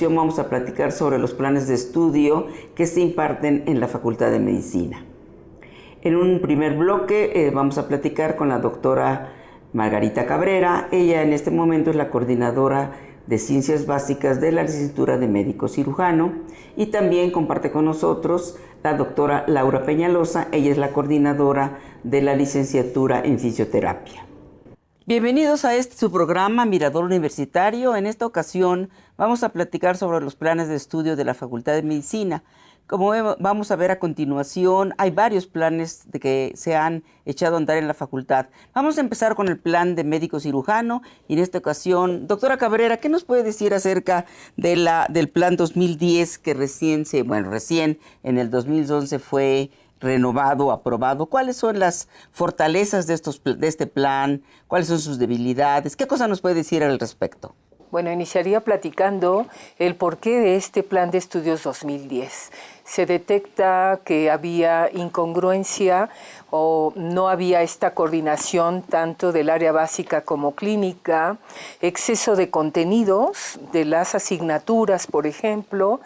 ocasión vamos a platicar sobre los planes de estudio que se imparten en la Facultad de Medicina. En un primer bloque vamos a platicar con la doctora Margarita Cabrera. Ella en este momento es la coordinadora de Ciencias Básicas de la licenciatura de Médico Cirujano, y también comparte con nosotros la doctora Laura Peñalosa. Ella es la coordinadora de la licenciatura en Fisioterapia. Bienvenidos a su programa Mirador Universitario. En esta ocasión vamos a platicar sobre los planes de estudio de la Facultad de Medicina. Como vamos a ver a continuación, hay varios planes que se han echado a andar en la facultad. Vamos a empezar con el plan de médico cirujano, y en esta ocasión, doctora Cabrera, ¿qué nos puede decir acerca del plan 2010 que recién en el 2011 fue renovado, aprobado? ¿Cuáles son las fortalezas de este plan? ¿Cuáles son sus debilidades? ¿Qué cosa nos puede decir al respecto? Bueno, iniciaría platicando el porqué de este plan de estudios 2010. Se detecta que había incongruencia o no había esta coordinación tanto del área básica como clínica, exceso de contenidos de las asignaturas, por ejemplo,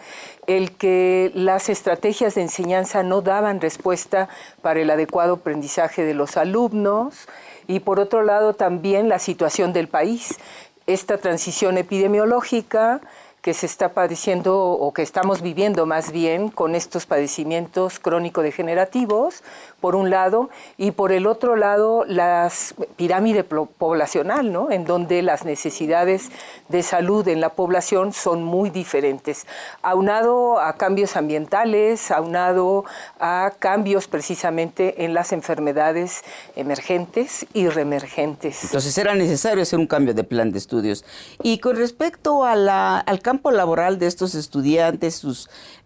el que las estrategias de enseñanza no daban respuesta para el adecuado aprendizaje de los alumnos, y por otro lado también la situación del país. Esta transición epidemiológica que se está padeciendo o que estamos viviendo más bien con estos padecimientos crónico-degenerativos, por un lado, y por el otro lado la pirámide poblacional, ¿no? En donde las necesidades de salud en la población son muy diferentes, aunado a cambios ambientales, aunado a cambios precisamente en las enfermedades emergentes y reemergentes. Entonces era necesario hacer un cambio de plan de estudios. Y con respecto a al campo laboral de estos estudiantes,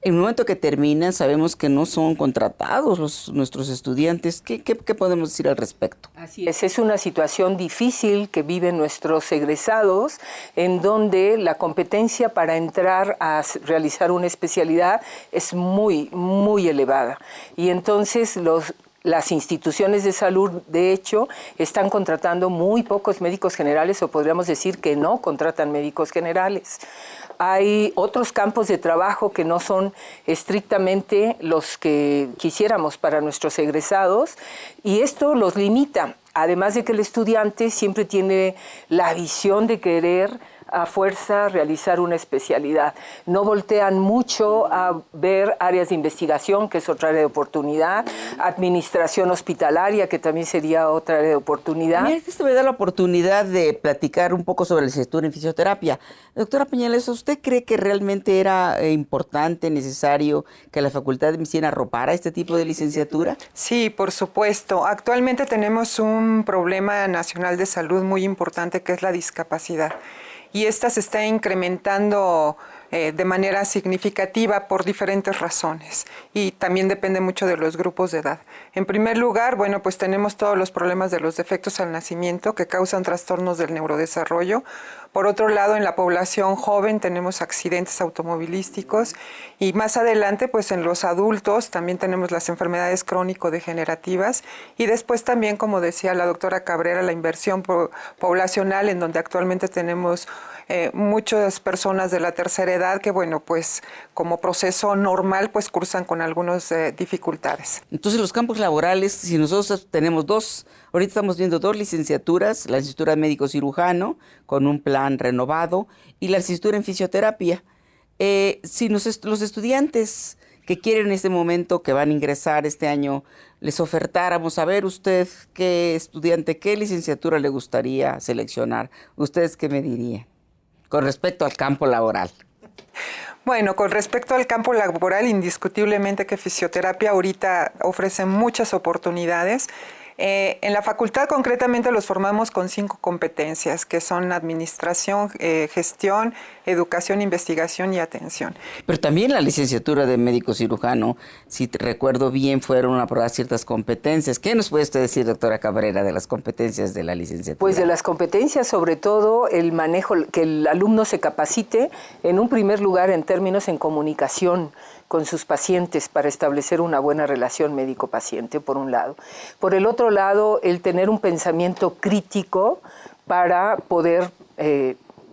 en el momento que terminan, sabemos que no son contratados nuestros estudiantes. ¿Qué podemos decir al respecto? Así es una situación difícil que viven nuestros egresados, en donde la competencia para entrar a realizar una especialidad es muy, muy elevada. Y entonces las instituciones de salud, de hecho, están contratando muy pocos médicos generales, o podríamos decir que no contratan médicos generales. Hay otros campos de trabajo que no son estrictamente los que quisiéramos para nuestros egresados, y esto los limita. Además de que el estudiante siempre tiene la visión de querer a fuerza realizar una especialidad. No voltean mucho a ver áreas de investigación, que es otra área de oportunidad, administración hospitalaria, que también sería otra área de oportunidad. Mira, esto me da la oportunidad de platicar un poco sobre la licenciatura en fisioterapia. Doctora Peñalosa, ¿usted cree que realmente era importante, necesario que la Facultad de Medicina arropara este tipo de licenciatura? Sí, por supuesto. Actualmente tenemos un problema nacional de salud muy importante, que es la discapacidad. Y esta se está incrementando de manera significativa por diferentes razones, y también depende mucho de los grupos de edad. En primer lugar, bueno, pues tenemos todos los problemas de los defectos al nacimiento que causan trastornos del neurodesarrollo. Por otro lado, en la población joven tenemos accidentes automovilísticos, y más adelante, pues en los adultos también tenemos las enfermedades crónico-degenerativas, y después también, como decía la doctora Cabrera, la inversión poblacional, en donde actualmente tenemos muchas personas de la tercera edad que, bueno, pues como proceso normal, pues cursan con algunas dificultades. Entonces, los campos laborales, si nosotros tenemos ahorita estamos viendo dos licenciaturas, la licenciatura de médico cirujano con un plan renovado, y la licenciatura en fisioterapia. Si los estudiantes que quieren en este momento, que van a ingresar este año, les ofertáramos, a ver usted, qué licenciatura le gustaría seleccionar, ¿ustedes qué me dirían con respecto al campo laboral? Bueno, con respecto al campo laboral, indiscutiblemente que fisioterapia ahorita ofrece muchas oportunidades. En la facultad concretamente los formamos con 5 competencias, que son administración, gestión, educación, investigación y atención. Pero también la licenciatura de médico cirujano, si recuerdo bien, fueron aprobadas ciertas competencias. ¿Qué nos puede usted decir, doctora Cabrera, de las competencias de la licenciatura? Pues de las competencias, sobre todo el manejo, que el alumno se capacite en un primer lugar en términos en comunicación con sus pacientes para establecer una buena relación médico-paciente, por un lado. Por el otro lado, el tener un pensamiento crítico para poder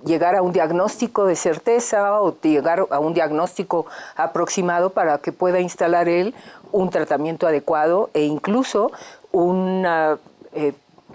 llegar a un diagnóstico de certeza o llegar a un diagnóstico aproximado para que pueda instalar él un tratamiento adecuado e incluso una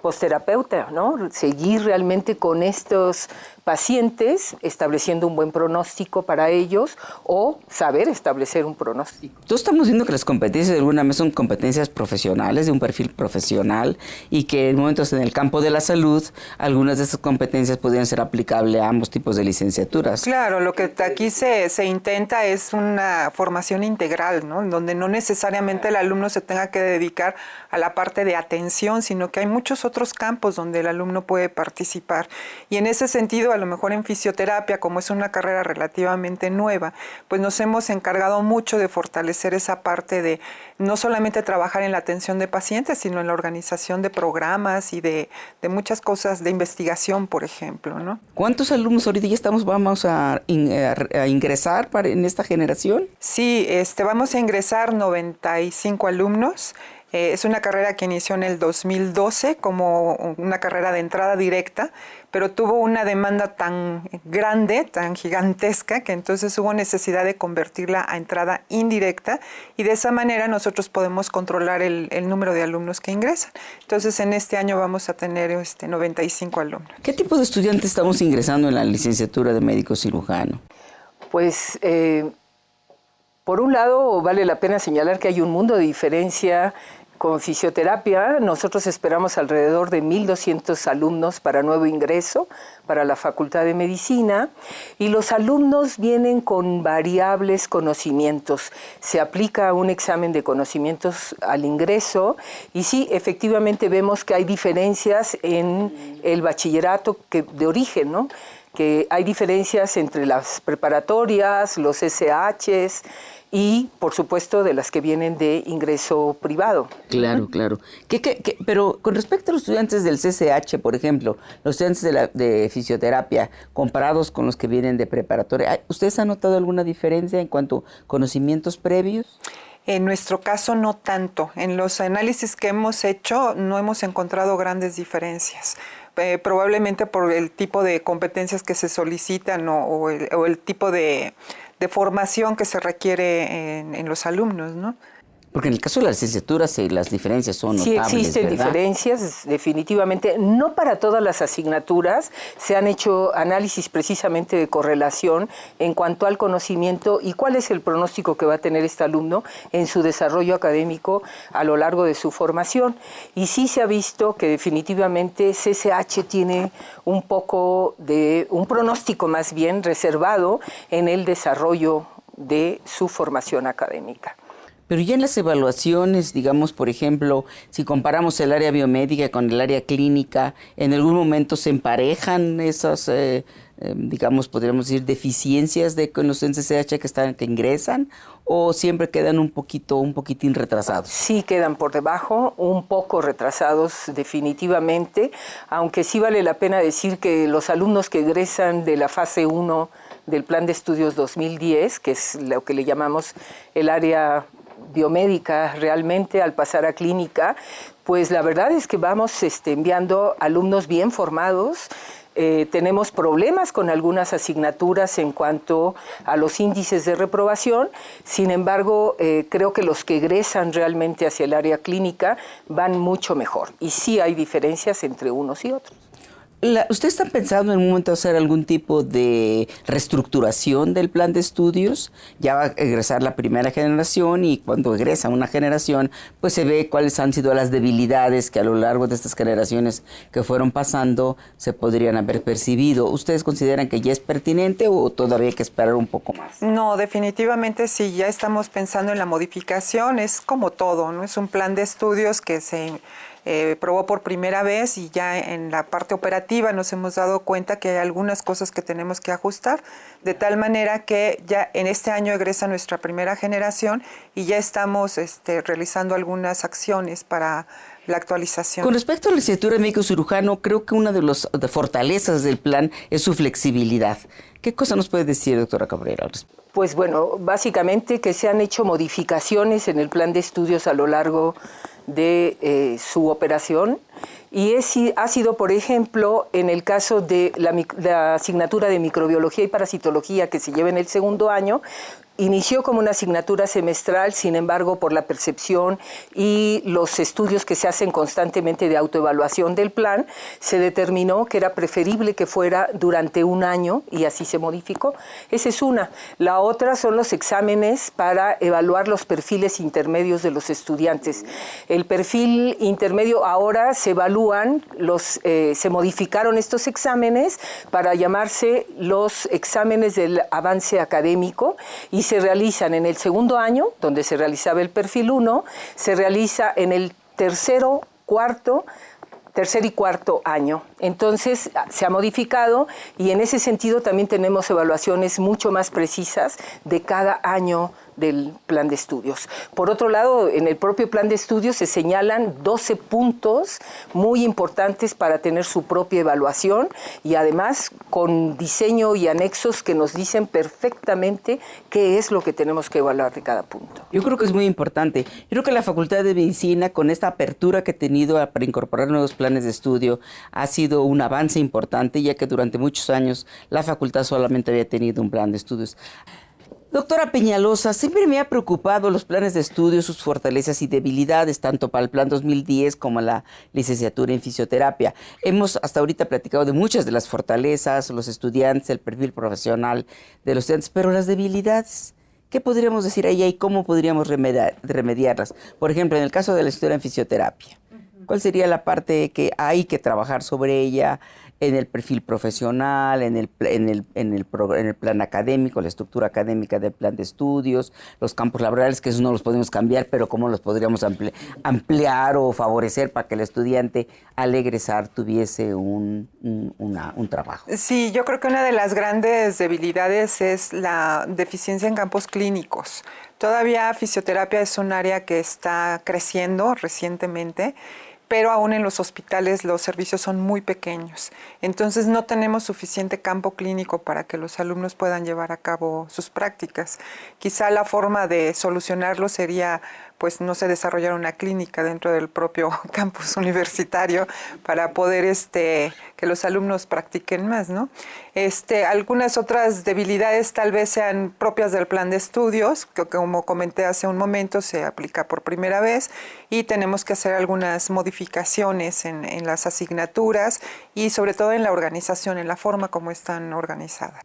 posterapeuta, ¿no? Seguir realmente con estos pacientes, estableciendo un buen pronóstico para ellos o saber establecer un pronóstico. Todos estamos viendo que las competencias de alguna vez son competencias profesionales, de un perfil profesional, y que en momentos en el campo de la salud, algunas de esas competencias podrían ser aplicables a ambos tipos de licenciaturas. Claro, lo que aquí se intenta es una formación integral, ¿no? Donde no necesariamente el alumno se tenga que dedicar a la parte de atención, sino que hay muchos otros campos donde el alumno puede participar. Y en ese sentido, a lo mejor en fisioterapia, como es una carrera relativamente nueva, pues nos hemos encargado mucho de fortalecer esa parte de no solamente trabajar en la atención de pacientes, sino en la organización de programas y de muchas cosas de investigación, por ejemplo, ¿no? ¿Cuántos alumnos ahorita ya vamos a ingresar en esta generación? Sí, vamos a ingresar 95 alumnos. Es una carrera que inició en el 2012 como una carrera de entrada directa, pero tuvo una demanda tan grande, tan gigantesca, que entonces hubo necesidad de convertirla a entrada indirecta y de esa manera nosotros podemos controlar el número de alumnos que ingresan. Entonces en este año vamos a tener 95 alumnos. ¿Qué tipo de estudiantes estamos ingresando en la licenciatura de médico cirujano? Pues por un lado vale la pena señalar que hay un mundo de diferencia. Con fisioterapia, nosotros esperamos alrededor de 1,200 alumnos para nuevo ingreso para la Facultad de Medicina y los alumnos vienen con variables conocimientos. Se aplica un examen de conocimientos al ingreso y sí, efectivamente vemos que hay diferencias en el bachillerato de origen, ¿no? Que hay diferencias entre las preparatorias, los SHs y, por supuesto, de las que vienen de ingreso privado. Claro, claro. Pero con respecto a los estudiantes del CCH, por ejemplo, los estudiantes de fisioterapia, comparados con los que vienen de preparatoria, ¿ustedes han notado alguna diferencia en cuanto a conocimientos previos? En nuestro caso no tanto. En los análisis que hemos hecho no hemos encontrado grandes diferencias. Probablemente por el tipo de competencias que se solicitan o el tipo de formación que se requiere en los alumnos, ¿no? Porque en el caso de las licenciaturas las diferencias son notables, sí existen ¿verdad? diferencias, definitivamente. No para todas las asignaturas se han hecho análisis precisamente de correlación en cuanto al conocimiento y cuál es el pronóstico que va a tener este alumno en su desarrollo académico a lo largo de su formación. Y sí se ha visto que definitivamente CCH tiene un poco de un pronóstico más bien reservado en el desarrollo de su formación académica. Pero ya en las evaluaciones, digamos, por ejemplo, si comparamos el área biomédica con el área clínica, ¿en algún momento se emparejan esas, digamos, podríamos decir, deficiencias con los CCH que ingresan? ¿O siempre quedan un poquitín retrasados? Sí, quedan por debajo, un poco retrasados definitivamente, aunque sí vale la pena decir que los alumnos que egresan de la fase 1 del Plan de Estudios 2010, que es lo que le llamamos el área biomédica realmente al pasar a clínica, pues la verdad es que vamos enviando alumnos bien formados. Tenemos problemas con algunas asignaturas en cuanto a los índices de reprobación, sin embargo, creo que los que egresan realmente hacia el área clínica van mucho mejor y sí hay diferencias entre unos y otros. ¿Usted está pensando en un momento hacer algún tipo de reestructuración del plan de estudios? Ya va a egresar la primera generación y cuando egresa una generación, pues se ve cuáles han sido las debilidades que a lo largo de estas generaciones que fueron pasando se podrían haber percibido. ¿Ustedes consideran que ya es pertinente o todavía hay que esperar un poco más? No, definitivamente sí, ya estamos pensando en la modificación. Es como todo, ¿no? Es un plan de estudios que se probó por primera vez y ya en la parte operativa nos hemos dado cuenta que hay algunas cosas que tenemos que ajustar, de tal manera que ya en este año egresa nuestra primera generación y ya estamos realizando algunas acciones para la actualización. Con respecto a la licenciatura de médico cirujano, creo que una de las fortalezas del plan es su flexibilidad. ¿Qué cosa nos puede decir, doctora Cabrera, al respecto? Pues bueno, básicamente que se han hecho modificaciones en el plan de estudios a lo largo de su operación y ha sido, por ejemplo, en el caso de la asignatura de microbiología y parasitología que se lleva en el segundo año, inició como una asignatura semestral, sin embargo, por la percepción y los estudios que se hacen constantemente de autoevaluación del plan, se determinó que era preferible que fuera durante un año y así se modificó. Esa es una. La otra son los exámenes para evaluar los perfiles intermedios de los estudiantes. El perfil intermedio ahora se evalúan, se modificaron estos exámenes para llamarse los exámenes del avance académico y se realizan en el segundo año, donde se realizaba el perfil 1, se realiza en el tercer y cuarto año. Entonces se ha modificado y en ese sentido también tenemos evaluaciones mucho más precisas de cada año del plan de estudios. Por otro lado, en el propio plan de estudios se señalan 12 puntos muy importantes para tener su propia evaluación y además con diseño y anexos que nos dicen perfectamente qué es lo que tenemos que evaluar de cada punto. Yo creo que es muy importante. Yo creo que la Facultad de Medicina, con esta apertura que ha tenido para incorporar nuevos planes de estudio, ha sido un avance importante, ya que durante muchos años la facultad solamente había tenido un plan de estudios. Doctora Peñalosa, siempre me ha preocupado los planes de estudio, sus fortalezas y debilidades, tanto para el plan 2010 como la licenciatura en fisioterapia. Hemos hasta ahorita platicado de muchas de las fortalezas, los estudiantes, el perfil profesional de los estudiantes, pero las debilidades, ¿qué podríamos decir ahí y cómo podríamos remediarlas? Por ejemplo, en el caso de la licenciatura en fisioterapia, ¿cuál sería la parte que hay que trabajar sobre ella? En el perfil profesional, en el plan académico, la estructura académica del plan de estudios, los campos laborales, que esos no los podemos cambiar, pero cómo los podríamos ampliar o favorecer para que el estudiante al egresar tuviese un trabajo. Sí, yo creo que una de las grandes debilidades es la deficiencia en campos clínicos. Todavía fisioterapia es un área que está creciendo recientemente, pero aún en los hospitales los servicios son muy pequeños. Entonces no tenemos suficiente campo clínico para que los alumnos puedan llevar a cabo sus prácticas. Quizá la forma de solucionarlo sería, pues, no sé, desarrollar una clínica dentro del propio campus universitario para poder que los alumnos practiquen más, ¿no? Algunas otras debilidades tal vez sean propias del plan de estudios, que como comenté hace un momento se aplica por primera vez y tenemos que hacer algunas modificaciones en las asignaturas y sobre todo en la organización, en la forma como están organizadas.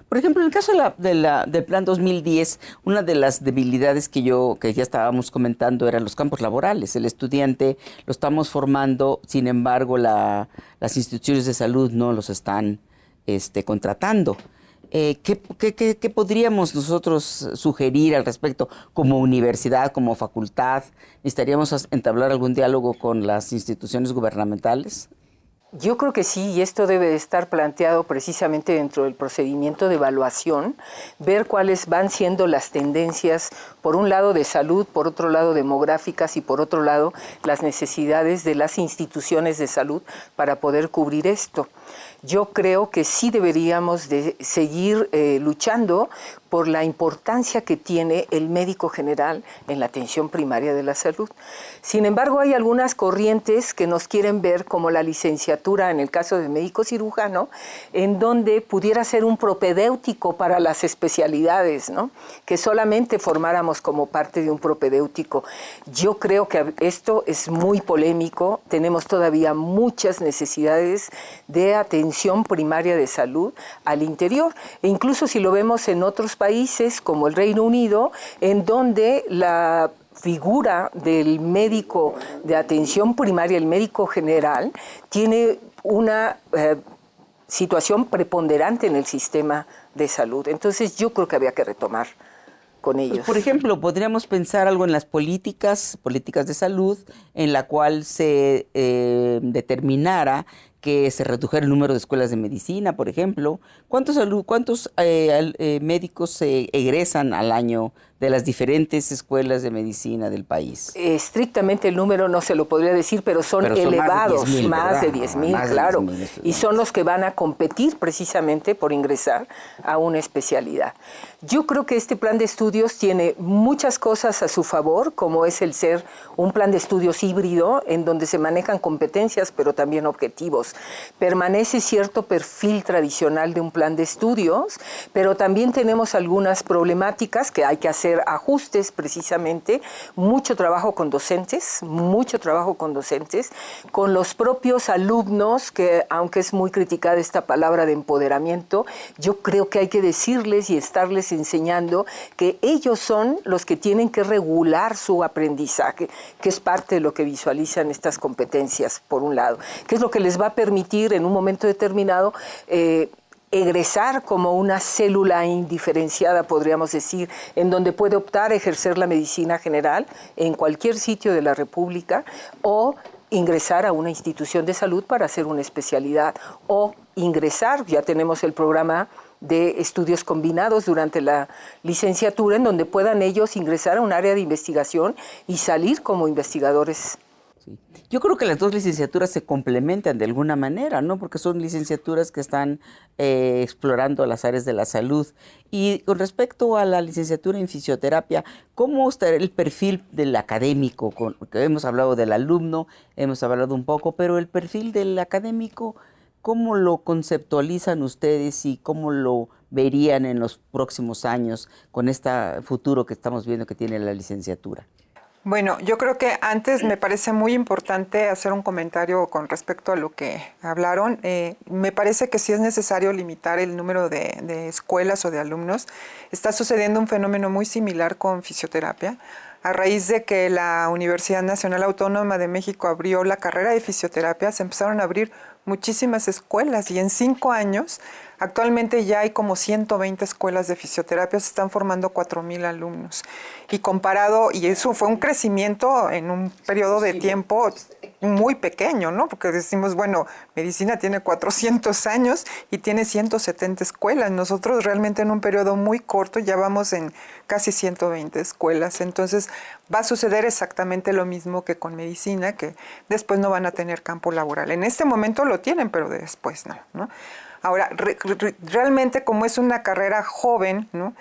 Por ejemplo, en el caso del plan 2010, una de las debilidades que ya estábamos comentando eran los campos laborales. El estudiante lo estamos formando, sin embargo, las instituciones de salud no los están contratando. ¿Qué podríamos nosotros sugerir al respecto como universidad, como facultad? ¿Necesitaríamos entablar algún diálogo con las instituciones gubernamentales? Yo creo que sí, y esto debe de estar planteado precisamente dentro del procedimiento de evaluación, ver cuáles van siendo las tendencias, por un lado de salud, por otro lado demográficas y por otro lado las necesidades de las instituciones de salud para poder cubrir esto. Yo creo que sí deberíamos de seguir luchando por la importancia que tiene el médico general en la atención primaria de la salud. Sin embargo, hay algunas corrientes que nos quieren ver como la licenciatura, en el caso de médico cirujano, en donde pudiera ser un propedéutico para las especialidades, ¿no? Que solamente formáramos como parte de un propedéutico. Yo creo que esto es muy polémico, tenemos todavía muchas necesidades de atención primaria de salud al interior, e incluso si lo vemos en otros países como el Reino Unido, en donde la figura del médico de atención primaria, el médico general, tiene una situación preponderante en el sistema de salud. Entonces yo creo que había que retomar con ellos. Pues, por ejemplo, podríamos pensar algo en las políticas de salud, en la cual se determinara que se redujera el número de escuelas de medicina, por ejemplo. ¿Cuántos médicos se egresan al año de las diferentes escuelas de medicina del país? Estrictamente el número no se lo podría decir, pero son elevados, más de 10,000, claro. Y son los que van a competir precisamente por ingresar a una especialidad. Yo creo que este plan de estudios tiene muchas cosas a su favor, como es el ser un plan de estudios híbrido, en donde se manejan competencias, pero también objetivos. Permanece cierto perfil tradicional de un plan de estudios, pero también tenemos algunas problemáticas que hay que hacer ajustes precisamente, mucho trabajo con docentes, con los propios alumnos, que aunque es muy criticada esta palabra de empoderamiento, yo creo que hay que decirles y estarles enseñando que ellos son los que tienen que regular su aprendizaje, que es parte de lo que visualizan estas competencias, por un lado, que es lo que les va a permitir en un momento determinado egresar como una célula indiferenciada, podríamos decir, en donde puede optar a ejercer la medicina general en cualquier sitio de la República, o ingresar a una institución de salud para hacer una especialidad, o ingresar, ya tenemos el programa de estudios combinados durante la licenciatura, en donde puedan ellos ingresar a un área de investigación y salir como investigadores. Sí. Yo creo que las dos licenciaturas se complementan de alguna manera, ¿no? Porque son licenciaturas que están explorando las áreas de la salud. Y con respecto a la licenciatura en fisioterapia, ¿cómo está el perfil del académico? Hemos hablado del alumno, hemos hablado un poco, pero el perfil del académico, ¿cómo lo conceptualizan ustedes y cómo lo verían en los próximos años con este futuro que estamos viendo que tiene la licenciatura? Bueno, yo creo que antes me parece muy importante hacer un comentario con respecto a lo que hablaron. Me parece que sí es necesario limitar el número de escuelas o de alumnos. Está sucediendo un fenómeno muy similar con fisioterapia. A raíz de que la Universidad Nacional Autónoma de México abrió la carrera de fisioterapia, se empezaron a abrir muchísimas escuelas y en 5 años actualmente ya hay como 120 escuelas de fisioterapia, se están formando 4,000 alumnos. Y comparado, y eso fue un crecimiento en un periodo de tiempo muy pequeño, ¿no? Porque decimos, bueno, medicina tiene 400 años y tiene 170 escuelas. Nosotros realmente en un periodo muy corto ya vamos en casi 120 escuelas. Entonces va a suceder exactamente lo mismo que con medicina, que después no van a tener campo laboral. En este momento lo tienen, pero después no, ¿no? Ahora, realmente como es una carrera joven, ¿no?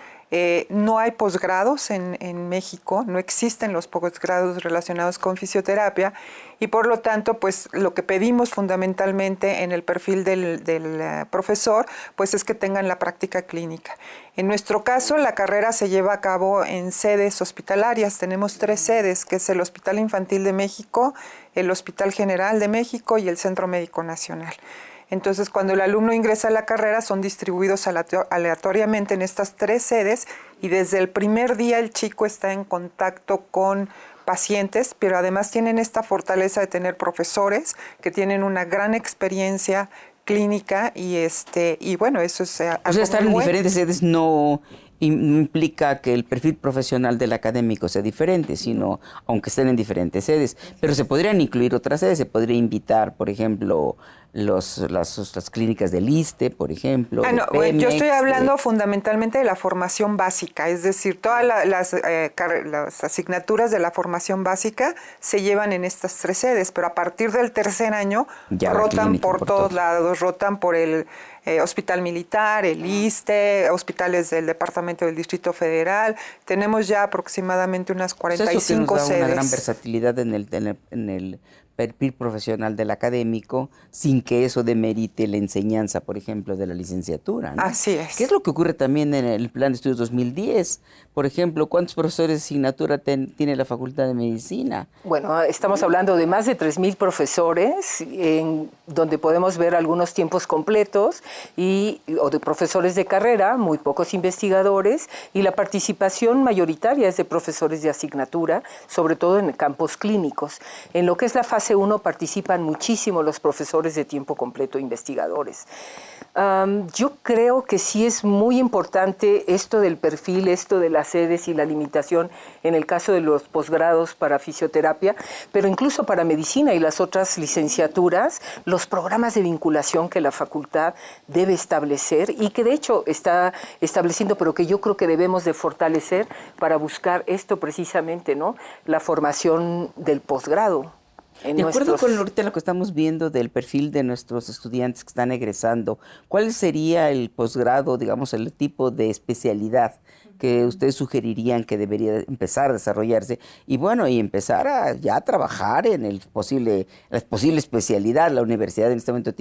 No hay posgrados en México, no existen los posgrados relacionados con fisioterapia y por lo tanto, pues lo que pedimos fundamentalmente en el perfil del profesor, pues es que tengan la práctica clínica. En nuestro caso, la carrera se lleva a cabo en sedes hospitalarias. Tenemos 3 sedes, que es el Hospital Infantil de México, el Hospital General de México y el Centro Médico Nacional. Entonces, cuando el alumno ingresa a la carrera, son distribuidos aleatoriamente en estas 3 sedes y desde el primer día el chico está en contacto con pacientes, pero además tienen esta fortaleza de tener profesores que tienen una gran experiencia clínica y bueno, eso es algo o sea, estar en bueno. diferentes sedes no implica que el perfil profesional del académico sea diferente, sino aunque estén en diferentes sedes, pero se podrían incluir otras sedes, se podría invitar, por ejemplo, las clínicas del ISSSTE, por ejemplo. No, Pemex, yo estoy hablando fundamentalmente de la formación básica, es decir, todas las asignaturas de la formación básica se llevan en estas 3 sedes, pero a partir del tercer año ya rotan por todos lados, rotan por el Hospital Militar, el ISSSTE, hospitales del Departamento del Distrito Federal. Tenemos ya aproximadamente unas 45 sedes. Una gran sedes. versatilidad en el perfil profesional del académico, sin que eso demerite la enseñanza, por ejemplo, de la licenciatura, ¿no? Así es. ¿Qué es lo que ocurre también en el Plan de Estudios 2010? Por ejemplo, ¿cuántos profesores de asignatura tiene la Facultad de Medicina? Bueno, estamos hablando de más de 3,000 profesores, donde podemos ver algunos tiempos completos o de profesores de carrera, muy pocos investigadores, y la participación mayoritaria es de profesores de asignatura, sobre todo en campos clínicos. En lo que es la fase fase 1 participan muchísimo los profesores de tiempo completo investigadores. Yo creo que sí es muy importante esto del perfil, esto de las sedes y la limitación en el caso de los posgrados para fisioterapia, pero incluso para medicina y las otras licenciaturas, los programas de vinculación que la facultad debe establecer y que de hecho está estableciendo, pero que yo creo que debemos de fortalecer para buscar esto precisamente, ¿no? La formación del posgrado. De acuerdo con ahorita lo que estamos viendo del perfil de nuestros estudiantes que están egresando, ¿cuál sería el posgrado, digamos, el tipo de especialidad que ustedes sugerirían que debería empezar a desarrollarse? Y bueno, y empezar a ya trabajar en la posible especialidad. La universidad en este momento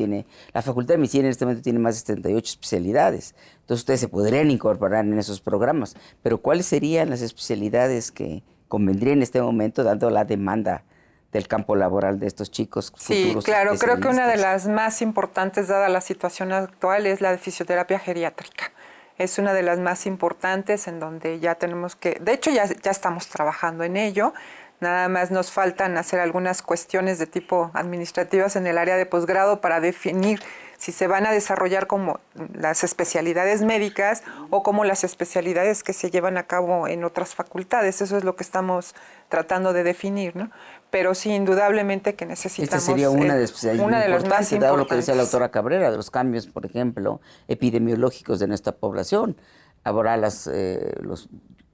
la Facultad de Medicina en este momento tiene más de 78 especialidades. Entonces ustedes se podrían incorporar en esos programas. Pero ¿cuáles serían las especialidades que convendrían en este momento, dando la demanda del campo laboral de estos chicos futuros? Sí, claro, creo que una de las más importantes, dada la situación actual, es la de fisioterapia geriátrica. Es una de las más importantes en donde ya tenemos que, de hecho ya estamos trabajando en ello, nada más nos faltan hacer algunas cuestiones de tipo administrativas en el área de posgrado para definir si se van a desarrollar como las especialidades médicas o como las especialidades que se llevan a cabo en otras facultades. Eso es lo que estamos tratando de definir, ¿no? Pero sí, indudablemente que necesitamos... Esta sería una de las más importantes, dado lo que decía la doctora Cabrera, de los cambios, por ejemplo, epidemiológicos de nuestra población. Ahora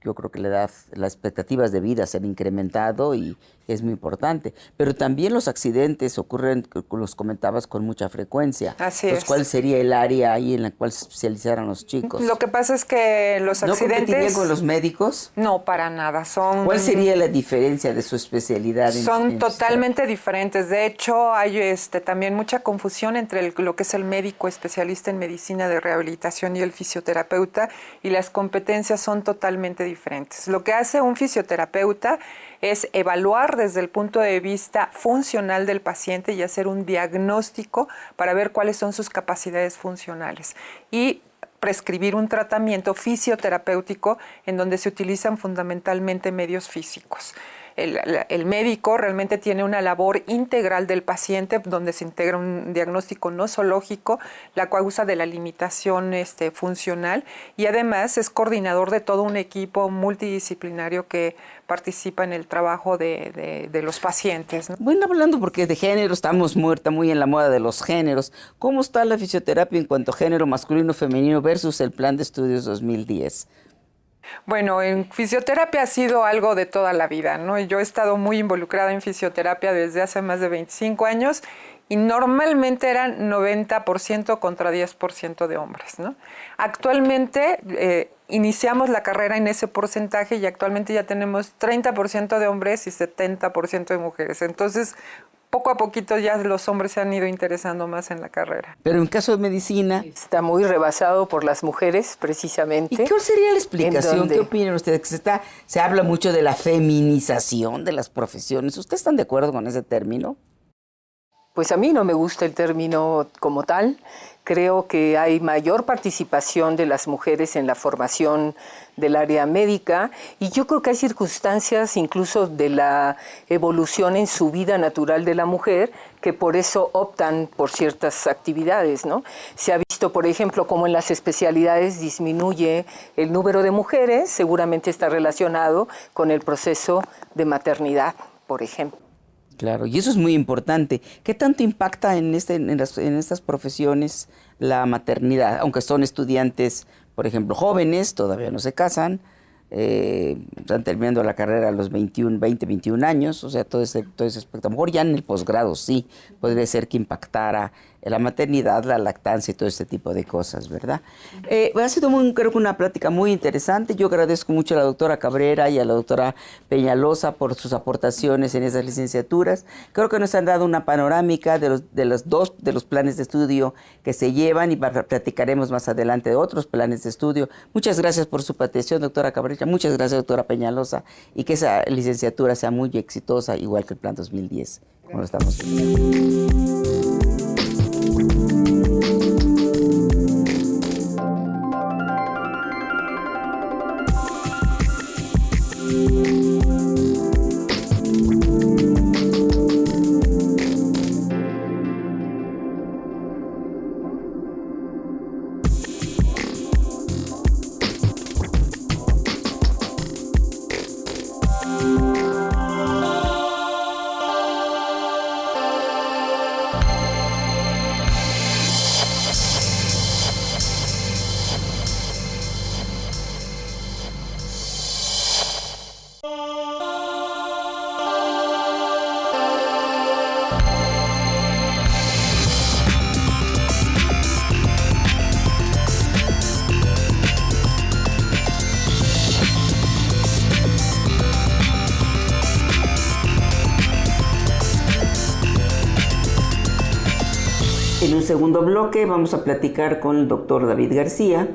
yo creo que las expectativas de vida se han incrementado y es muy importante. Pero también los accidentes ocurren, los comentabas, con mucha frecuencia. Así es. ¿Cuál sería el área ahí en la cual se especializaran los chicos? Lo que pasa es que los accidentes... ¿No competirían con los médicos? No, para nada. ¿Cuál sería la diferencia de su especialidad? Son totalmente diferentes. De hecho, hay también mucha confusión entre lo que es el médico especialista en medicina de rehabilitación y el fisioterapeuta, y las competencias son totalmente diferentes. Lo que hace un fisioterapeuta es evaluar desde el punto de vista funcional del paciente y hacer un diagnóstico para ver cuáles son sus capacidades funcionales y prescribir un tratamiento fisioterapéutico en donde se utilizan fundamentalmente medios físicos. El médico realmente tiene una labor integral del paciente donde se integra un diagnóstico nosológico, la causa de la limitación funcional, y además es coordinador de todo un equipo multidisciplinario que participa en el trabajo de los pacientes, ¿no? Bueno, hablando porque de género estamos muy en la moda de los géneros. ¿Cómo está la fisioterapia en cuanto a género masculino, femenino versus el Plan de Estudios 2010? Bueno, en fisioterapia ha sido algo de toda la vida, ¿no? Yo he estado muy involucrada en fisioterapia desde hace más de 25 años y normalmente eran 90% contra 10% de hombres, ¿no? Actualmente iniciamos la carrera en ese porcentaje y actualmente ya tenemos 30% de hombres y 70% de mujeres. Entonces, poco a poquito ya los hombres se han ido interesando más en la carrera. Pero en caso de medicina... Está muy rebasado por las mujeres, precisamente. ¿Y cuál sería la explicación? ¿Qué opinan ustedes? Que se habla mucho de la feminización de las profesiones. ¿Ustedes están de acuerdo con ese término? Pues a mí no me gusta el término como tal. Creo que hay mayor participación de las mujeres en la formación del área médica y yo creo que hay circunstancias incluso de la evolución en su vida natural de la mujer que por eso optan por ciertas actividades, ¿no? Se ha visto, por ejemplo, cómo en las especialidades disminuye el número de mujeres, seguramente está relacionado con el proceso de maternidad, por ejemplo. Claro, y eso es muy importante. ¿Qué tanto impacta en estas profesiones la maternidad? Aunque son estudiantes, por ejemplo, jóvenes, todavía no se casan, están terminando la carrera a los 21 años, o sea, todo ese aspecto. A lo mejor ya en el posgrado sí, podría ser que impactara la maternidad, la lactancia y todo este tipo de cosas, ¿verdad? Ha sido creo que una plática muy interesante. Yo agradezco mucho a la doctora Cabrera y a la doctora Peñalosa por sus aportaciones en esas licenciaturas. Creo que nos han dado una panorámica de los planes de estudio que se llevan y platicaremos más adelante de otros planes de estudio. Muchas gracias por su atención, doctora Cabrera. Muchas gracias, doctora Peñalosa, y que esa licenciatura sea muy exitosa, igual que el Plan 2010, como lo estamos viendo. En un segundo bloque vamos a platicar con el doctor David García,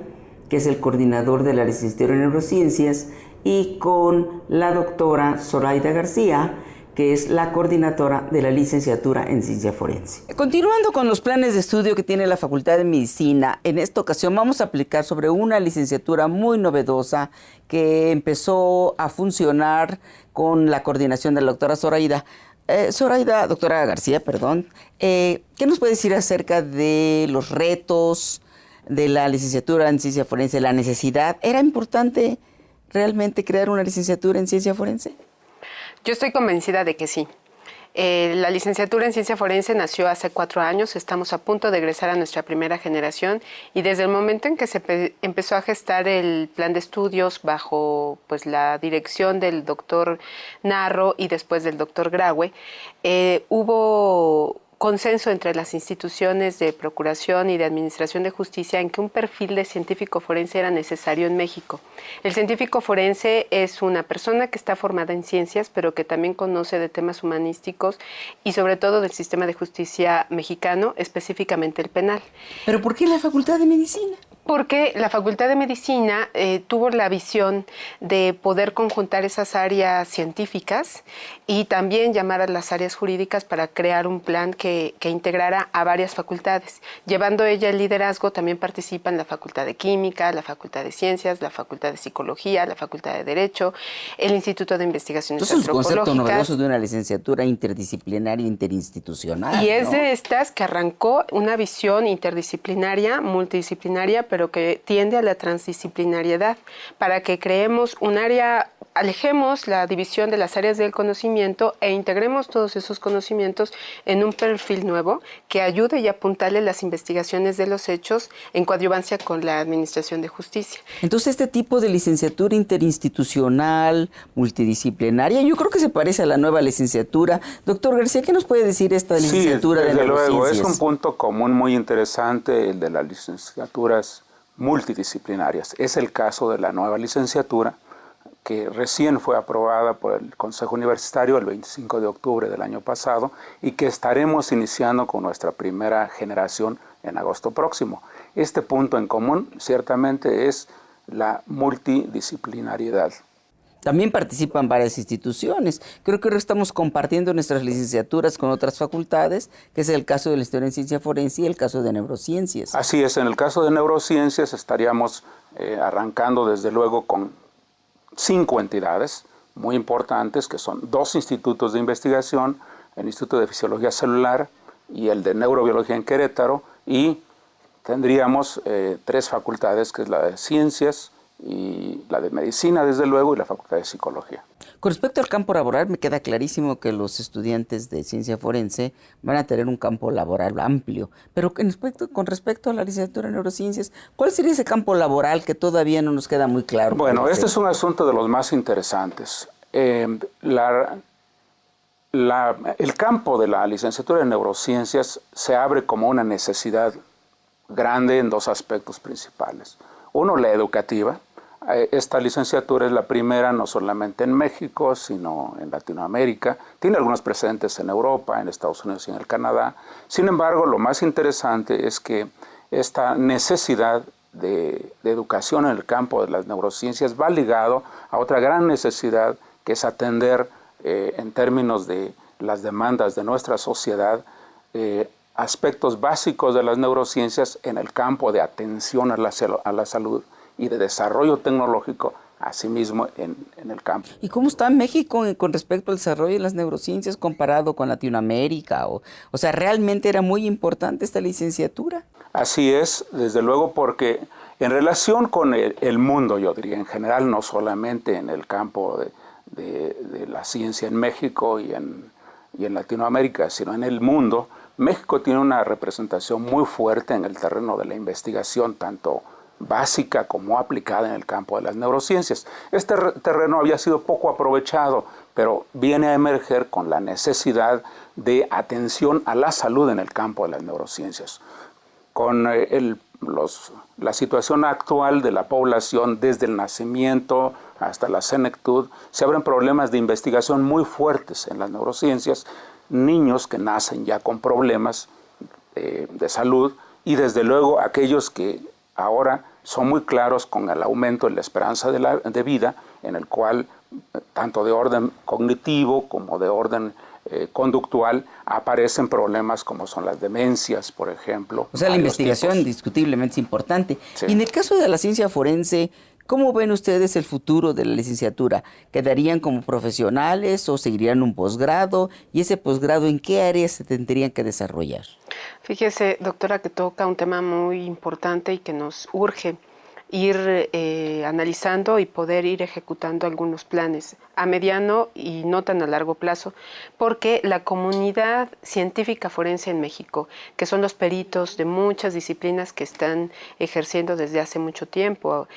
que es el coordinador de la licenciatura en neurociencias, y con la doctora Zoraida García, que es la coordinadora de la licenciatura en ciencia forense. Continuando con los planes de estudio que tiene la Facultad de Medicina, en esta ocasión vamos a aplicar sobre una licenciatura muy novedosa que empezó a funcionar con la coordinación de la doctora Zoraida. Doctora García, perdón, ¿qué nos puede decir acerca de los retos de la licenciatura en ciencia forense, la necesidad? ¿Era importante realmente crear una licenciatura en ciencia forense? Yo estoy convencida de que sí. La licenciatura en ciencia forense nació hace 4 años, estamos a punto de egresar a nuestra primera generación y desde el momento en que se empezó a gestar el plan de estudios bajo pues, la dirección del doctor Narro y después del doctor Graue, hubo consenso entre las instituciones de procuración y de administración de justicia en que un perfil de científico forense era necesario en México. El científico forense es una persona que está formada en ciencias, pero que también conoce de temas humanísticos y sobre todo del sistema de justicia mexicano, específicamente el penal. ¿Pero por qué la Facultad de Medicina? Porque la Facultad de Medicina tuvo la visión de poder conjuntar esas áreas científicas y también llamar a las áreas jurídicas para crear un plan que integrara a varias facultades. Llevando ella el liderazgo, también participan la Facultad de Química, la Facultad de Ciencias, la Facultad de Psicología, la Facultad de Derecho, el Instituto de Investigaciones Antropológicas. Es un concepto novedoso de una licenciatura interdisciplinaria e interinstitucional. Y es, ¿no?, de estas que arrancó una visión interdisciplinaria, multidisciplinaria, pero que tiende a la transdisciplinariedad, para que creemos un área, alejemos la división de las áreas del conocimiento e integremos todos esos conocimientos en un perfil nuevo que ayude y apuntale las investigaciones de los hechos en coadyuvancia con la administración de justicia. Entonces, este tipo de licenciatura interinstitucional, multidisciplinaria, yo creo que se parece a la nueva licenciatura. Doctor García, ¿qué nos puede decir esta licenciatura de neurociencias? Desde luego, es un punto común muy interesante el de las licenciaturas multidisciplinarias. Es el caso de la nueva licenciatura que recién fue aprobada por el Consejo Universitario el 25 de octubre del año pasado y que estaremos iniciando con nuestra primera generación en agosto próximo. Este punto en común ciertamente es la multidisciplinariedad. También participan varias instituciones. Creo que ahora estamos compartiendo nuestras licenciaturas con otras facultades, que es el caso de la historia en ciencia forense y el caso de neurociencias. Así es, en el caso de neurociencias estaríamos arrancando desde luego con 5 entidades muy importantes, que son 2 institutos de investigación, el Instituto de Fisiología Celular y el de Neurobiología en Querétaro, y tendríamos 3 facultades, que es la de Ciencias, y la de Medicina, desde luego, y la Facultad de Psicología. Con respecto al campo laboral, me queda clarísimo que los estudiantes de ciencia forense van a tener un campo laboral amplio, pero con respecto a la licenciatura en neurociencias, ¿cuál sería ese campo laboral que todavía no nos queda muy claro? Bueno, este es un asunto de los más interesantes. El campo de la licenciatura en neurociencias se abre como una necesidad grande en 2 aspectos principales. Uno, la educativa. Esta licenciatura es la primera no solamente en México, sino en Latinoamérica. Tiene algunos precedentes en Europa, en Estados Unidos y en el Canadá. Sin embargo, lo más interesante es que esta necesidad de educación en el campo de las neurociencias va ligado a otra gran necesidad, que es atender en términos de las demandas de nuestra sociedad aspectos básicos de las neurociencias en el campo de atención a la salud y de desarrollo tecnológico, asimismo en el campo. ¿Y cómo está México con respecto al desarrollo de las neurociencias comparado con Latinoamérica? O sea, ¿realmente era muy importante esta licenciatura? Así es, desde luego, porque en relación con el mundo, yo diría, en general, no solamente en el campo de la ciencia en México y en Latinoamérica, sino en el mundo, México tiene una representación muy fuerte en el terreno de la investigación, tanto básica como aplicada en el campo de las neurociencias. Este terreno había sido poco aprovechado, pero viene a emerger con la necesidad de atención a la salud en el campo de las neurociencias. Con la situación actual de la población, desde el nacimiento hasta la senectud, se abren problemas de investigación muy fuertes en las neurociencias, niños que nacen ya con problemas de salud, y desde luego aquellos que ahora son muy claros con el aumento de la esperanza de vida, en el cual tanto de orden cognitivo como de orden conductual aparecen problemas como son las demencias, por ejemplo. O sea, la investigación indiscutiblemente es importante. Sí. Y en el caso de la ciencia forense, ¿cómo ven ustedes el futuro de la licenciatura? ¿Quedarían como profesionales o seguirían un posgrado? ¿Y ese posgrado en qué áreas se tendrían que desarrollar? Fíjese, doctora, que toca un tema muy importante y que nos urge ir analizando y poder ir ejecutando algunos planes a mediano y no tan a largo plazo, porque la comunidad científica forense en México, que son los peritos de muchas disciplinas que están ejerciendo desde hace mucho tiempo,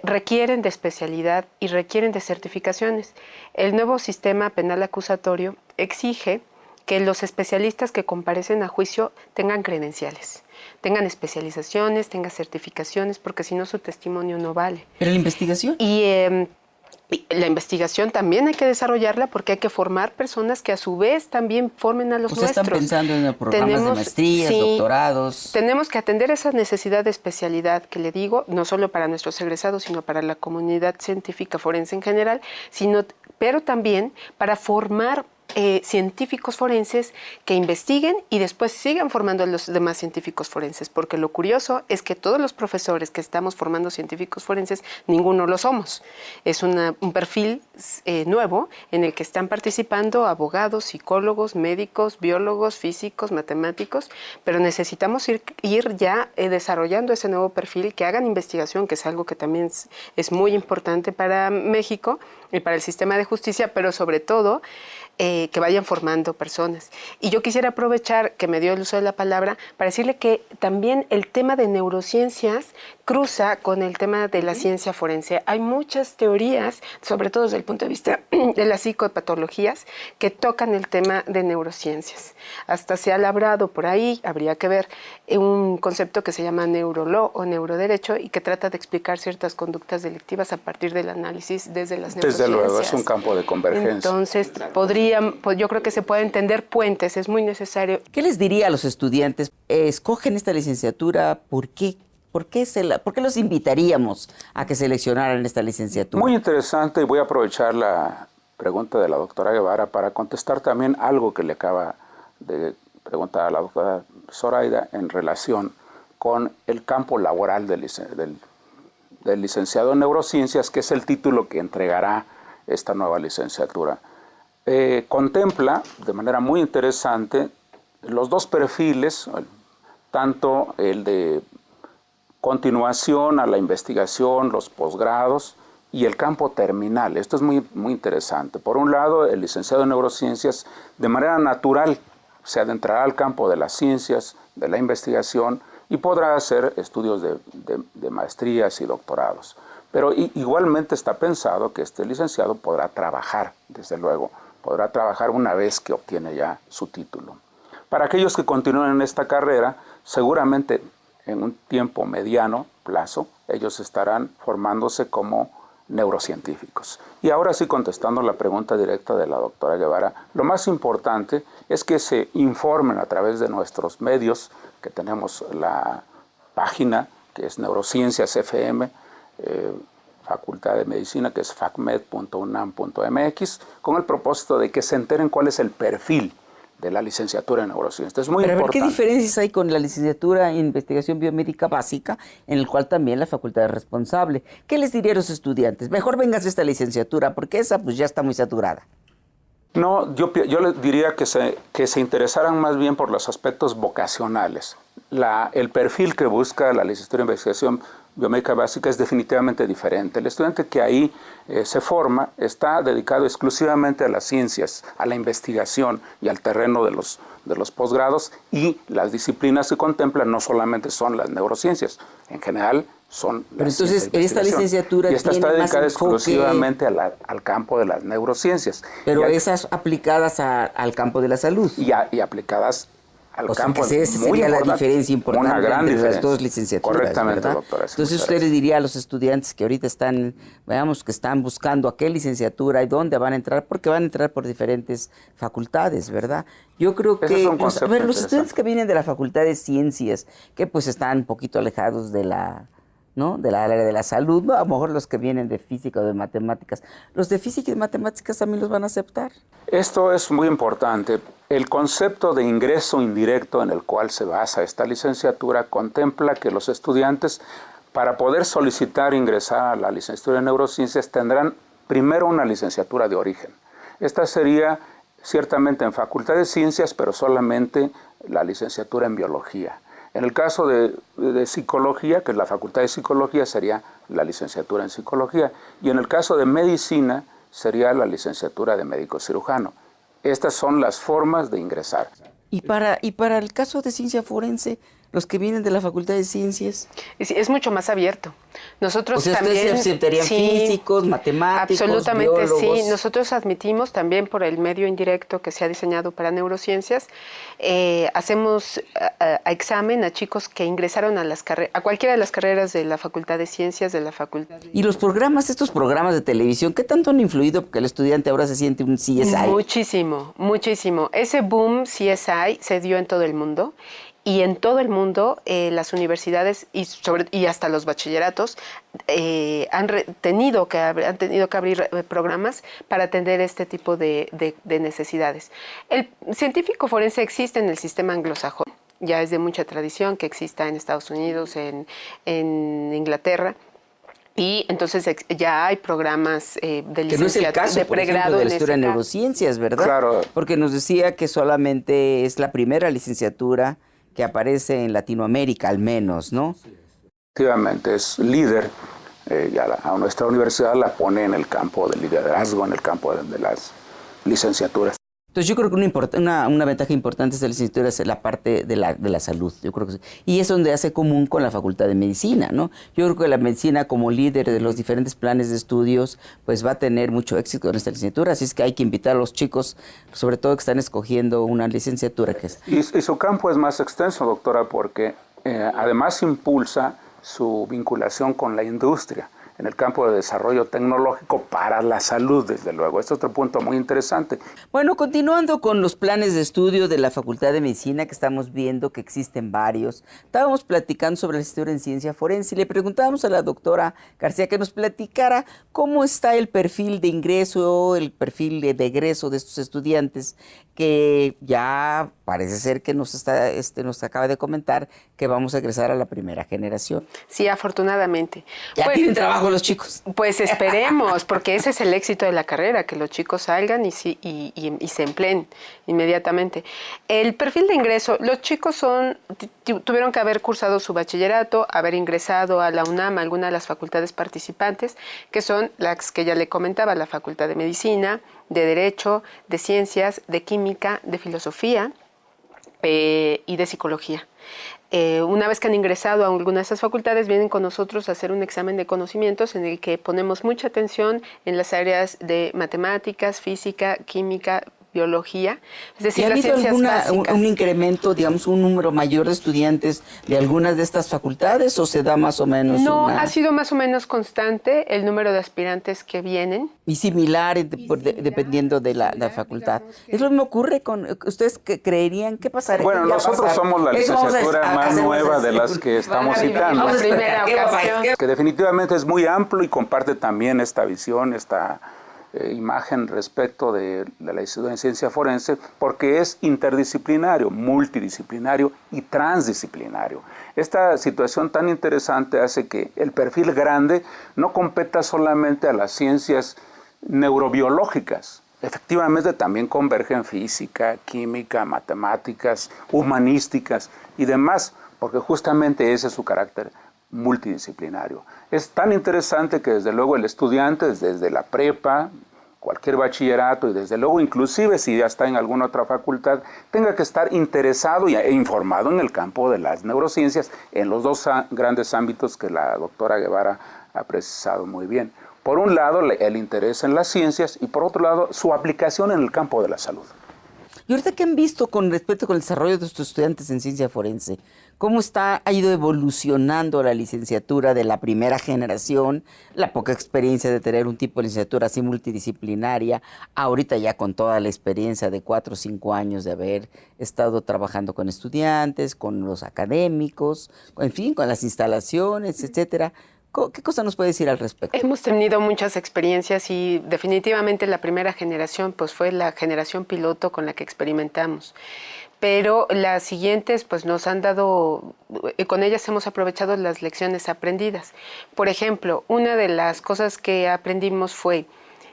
requieren de especialidad y requieren de certificaciones. El nuevo sistema penal acusatorio exige que los especialistas que comparecen a juicio tengan credenciales, tengan especializaciones, tengan certificaciones, porque si no su testimonio no vale. ¿Pero la investigación? Y la investigación también hay que desarrollarla porque hay que formar personas que a su vez también formen a los nuestros. ¿Están pensando en programas de maestrías, doctorados? Tenemos que atender esa necesidad de especialidad que le digo, no solo para nuestros egresados, sino para la comunidad científica forense en general, pero también para formar científicos forenses que investiguen y después sigan formando a los demás científicos forenses, porque lo curioso es que todos los profesores que estamos formando científicos forenses, ninguno lo somos. Es un perfil nuevo en el que están participando abogados, psicólogos, médicos, biólogos, físicos, matemáticos, pero necesitamos ir ya desarrollando ese nuevo perfil, que hagan investigación, que es algo que también es muy importante para México y para el sistema de justicia, pero sobre todo que vayan formando personas. Y yo quisiera aprovechar que me dio el uso de la palabra para decirle que también el tema de neurociencias cruza con el tema de la ciencia forense. Hay muchas teorías, sobre todo desde el punto de vista de las psicopatologías, que tocan el tema de neurociencias. Hasta se ha labrado por ahí, habría que ver, un concepto que se llama neurolaw o neuroderecho y que trata de explicar ciertas conductas delictivas a partir del análisis desde las neurociencias. Desde luego, es un campo de convergencia. Entonces, yo creo que se pueden tender puentes, es muy necesario. ¿Qué les diría a los estudiantes? ¿Escogen esta licenciatura? ¿Por qué? ¿Por qué los invitaríamos a que seleccionaran esta licenciatura? Muy interesante, y voy a aprovechar la pregunta de la doctora Guevara para contestar también algo que le acaba de preguntar a la doctora Zoraida en relación con el campo laboral del licenciado en neurociencias, que es el título que entregará esta nueva licenciatura. Contempla de manera muy interesante los dos perfiles, tanto el de continuación a la investigación, los posgrados y el campo terminal. Esto es muy interesante. Por un lado, el licenciado en neurociencias de manera natural se adentrará al campo de las ciencias, de la investigación y podrá hacer estudios de maestrías y doctorados. Pero igualmente está pensado que este licenciado podrá trabajar, desde luego, podrá trabajar una vez que obtiene ya su título. Para aquellos que continúen en esta carrera, seguramente en un tiempo mediano plazo, ellos estarán formándose como neurocientíficos. Y ahora sí, contestando la pregunta directa de la doctora Guevara, lo más importante es que se informen a través de nuestros medios, que tenemos la página que es Neurociencias FM, Facultad de Medicina, que es facmed.unam.mx, con el propósito de que se enteren cuál es el perfil de la licenciatura en neurociencias. Es muy importante. ¿Qué diferencias hay con la licenciatura en investigación biomédica básica, en el cual también la facultad es responsable? ¿Qué les diría a los estudiantes? Mejor vengas a esta licenciatura, porque esa pues ya está muy saturada. No, yo les diría que se interesaran más bien por los aspectos vocacionales. El perfil que busca la licenciatura en investigación biomédica básica es definitivamente diferente. El estudiante que ahí se forma está dedicado exclusivamente a las ciencias, a la investigación y al terreno de los posgrados, y las disciplinas que contemplan no solamente son las neurociencias, en general son Pero entonces esta licenciatura y esta está tiene dedicada más enfoque, exclusivamente al campo de las neurociencias. Pero esas aplicadas al campo de la salud. Y aplicadas al O sea, campo. que esa sería la diferencia importante una gran entre diferencia. las dos licenciaturas, Correctamente, ¿verdad? doctora. Sí, Entonces muchas usted les gracias. diría a los estudiantes que ahorita están, veamos, que están buscando a qué licenciatura y dónde van a entrar, porque van a entrar por diferentes facultades, ¿verdad? Yo creo Ese que es un concepto los interesante. estudiantes que vienen de la Facultad de Ciencias, que pues están un poquito alejados de la, ¿no?, de la área de la salud, ¿no? A lo mejor los que vienen de física o de matemáticas, los de física y matemáticas también los van a aceptar. Esto es muy importante. El concepto de ingreso indirecto en el cual se basa esta licenciatura contempla que los estudiantes, para poder solicitar ingresar a la licenciatura en neurociencias, tendrán primero una licenciatura de origen. Esta sería ciertamente en Facultad de Ciencias, pero solamente la licenciatura en biología. En el caso de psicología, que es la Facultad de Psicología, sería la licenciatura en psicología. Y en el caso de medicina, sería la licenciatura de médico cirujano. Estas son las formas de ingresar. Y para el caso de ciencia forense, los que vienen de la Facultad de Ciencias. Es mucho más abierto. Nosotros O sea, también ustedes aceptarían físicos, matemáticos, absolutamente biólogos. sí. Nosotros admitimos también por el medio indirecto que se ha diseñado para neurociencias, hacemos a examen a chicos que ingresaron a cualquiera de las carreras de la Facultad de Ciencias, de la Facultad de... Y los programas, estos programas de televisión, ¿qué tanto han influido porque el estudiante ahora se siente un CSI? Muchísimo, muchísimo. Ese boom CSI se dio en todo el mundo. Y en todo el mundo, las universidades y hasta los bachilleratos han tenido que abrir programas para atender este tipo de necesidades. El científico forense existe en el sistema anglosajón, ya es de mucha tradición que exista en Estados Unidos, en Inglaterra. Y entonces ya hay programas de licenciatura, que no es el caso, de por pregrado ejemplo, de la en historia de ese caso. neurociencias, ¿verdad? Claro. Porque nos decía que solamente es la primera licenciatura que aparece en Latinoamérica, al menos, ¿no? Efectivamente, es líder. A nuestra universidad la pone en el campo del liderazgo, en el campo de las licenciaturas. Entonces yo creo que una ventaja importante de esta licenciatura es la parte de la salud, yo creo que sí. Y es donde hace común con la Facultad de Medicina, ¿no? Yo creo que la medicina como líder de los diferentes planes de estudios, pues va a tener mucho éxito en esta licenciatura, así es que hay que invitar a los chicos, sobre todo que están escogiendo una licenciatura que es... Y su campo es más extenso, doctora, porque además impulsa su vinculación con la industria en el campo de desarrollo tecnológico para la salud, desde luego. Este es otro punto muy interesante. Bueno, continuando con los planes de estudio de la Facultad de Medicina, que estamos viendo que existen varios, estábamos platicando sobre la licenciatura en ciencia forense y le preguntábamos a la doctora García que nos platicara cómo está el perfil de ingreso, el perfil de egreso de estos estudiantes, que ya parece ser que nos acaba de comentar que vamos a egresar a la primera generación. Sí, afortunadamente. Ya tienen trabajo los chicos. Pues esperemos, porque ese es el éxito de la carrera, que los chicos salgan y se empleen inmediatamente. El perfil de ingreso, los chicos tuvieron que haber cursado su bachillerato, haber ingresado a la UNAM, alguna de las facultades participantes, que son las que ya le comentaba, la Facultad de Medicina, de Derecho, de Ciencias, de Química, de Filosofía y de Psicología. Una vez que han ingresado a alguna de esas facultades, vienen con nosotros a hacer un examen de conocimientos en el que ponemos mucha atención en las áreas de matemáticas, física, química, biología, es decir, las ciencias básicas. ¿Un incremento, digamos, un número mayor de estudiantes de algunas de estas facultades o se da más o menos? No, ha sido más o menos constante el número de aspirantes que vienen. Y similar dependiendo de la facultad. ¿Es lo mismo ocurre con ustedes que creerían? ¿Qué pasaría? Bueno, nosotros somos la licenciatura más nueva de las que estamos citando. La primera ocasión. Que definitivamente es muy amplio y comparte también esta visión, esta imagen respecto de la licenciatura en ciencia forense, porque es interdisciplinario, multidisciplinario y transdisciplinario. Esta situación tan interesante hace que el perfil grande no competa solamente a las ciencias neurobiológicas. Efectivamente también convergen física, química, matemáticas, humanísticas y demás, porque justamente ese es su carácter multidisciplinario. Es tan interesante que desde luego el estudiante desde la prepa, cualquier bachillerato y desde luego inclusive si ya está en alguna otra facultad, tenga que estar interesado e informado en el campo de las neurociencias en los dos grandes ámbitos que la doctora Guevara ha precisado muy bien. Por un lado, el interés en las ciencias y por otro lado, su aplicación en el campo de la salud. ¿Y ahorita qué han visto con respecto con el desarrollo de estos estudiantes en ciencia forense? ¿Cómo ha ido evolucionando la licenciatura de la primera generación, la poca experiencia de tener un tipo de licenciatura así multidisciplinaria, ahorita ya con toda la experiencia de 4 o 5 años de haber estado trabajando con estudiantes, con los académicos, en fin, con las instalaciones, etcétera? ¿Qué cosa nos puede decir al respecto? Hemos tenido muchas experiencias y definitivamente la primera generación pues fue la generación piloto con la que experimentamos. Pero las siguientes pues nos han dado, con ellas hemos aprovechado las lecciones aprendidas. Por ejemplo, una de las cosas que aprendimos fue,